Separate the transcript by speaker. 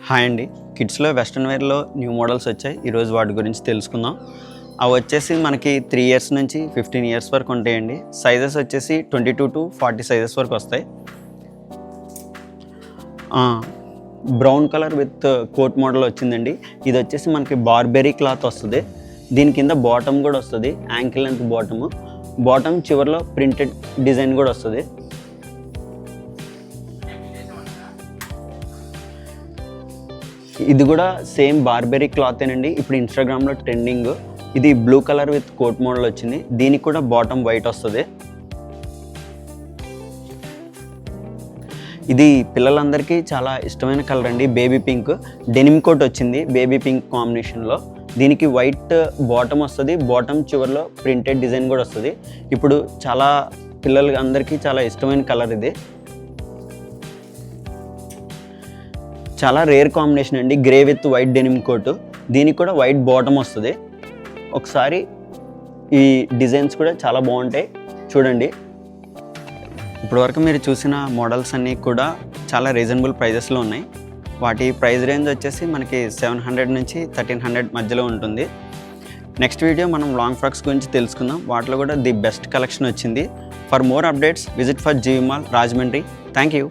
Speaker 1: Hi అండి, కిడ్స్లో western వేర్లో new models వచ్చాయి. ఈరోజు వాటి గురించి తెలుసుకుందాం. అవి వచ్చేసి మనకి 3 ఇయర్స్ నుంచి 15 ఇయర్స్ వరకు ఉంటాయండి. సైజెస్ వచ్చేసి 22 to 40 సైజెస్ వరకు వస్తాయి. Brown colour with coat model వచ్చిందండి. ఇది వచ్చేసి మనకి బార్బెరీ క్లాత్ వస్తుంది. దీని కింద బాటమ్ కూడా వస్తుంది, యాంకిల్ లెంత్ బాటమ్ చివరిలో ప్రింటెడ్ డిజైన్ కూడా వస్తుంది. ఇది కూడా సేమ్ బార్బెరీ క్లాతేనండి. ఇప్పుడు ఇన్స్టాగ్రామ్లో ట్రెండింగ్. ఇది blue colour with coat model వచ్చింది. దీనికి కూడా బాటమ్ వైట్ వస్తుంది. ఇది పిల్లలందరికీ చాలా ఇష్టమైన కలర్ అండి, బేబీ పింక్. డెనిమ్ కోట్ వచ్చింది బేబీ పింక్ కాంబినేషన్లో. దీనికి వైట్ బాటమ్ వస్తుంది, బాటమ్ చివరిలో ప్రింటెడ్ డిజైన్ కూడా వస్తుంది. ఇప్పుడు చాలా పిల్లలకి అందరికీ చాలా ఇష్టమైన కలర్ ఇది. చాలా రేర్ కాంబినేషన్ అండి, grey with white denim coat. దీనికి కూడా వైట్ బాటమ్ వస్తుంది. ఒకసారి ఈ డిజైన్స్ కూడా చాలా బాగుంటాయి, చూడండి. ఇప్పటివరకు మీరు చూసిన మోడల్స్ అన్నీ కూడా చాలా రీజనబుల్ ప్రైజెస్లో ఉన్నాయి. వాటి ప్రైస్ రేంజ్ వచ్చేసి మనకి 700 నుంచి 1300 మధ్యలో ఉంటుంది. నెక్స్ట్ వీడియో మనం లాంగ్ ఫ్రాక్స్ గురించి తెలుసుకుందాం. వాటిలో కూడా ది బెస్ట్ కలెక్షన్ వచ్చింది. For more updates visit for GV mall Rajahmundry. Thank you.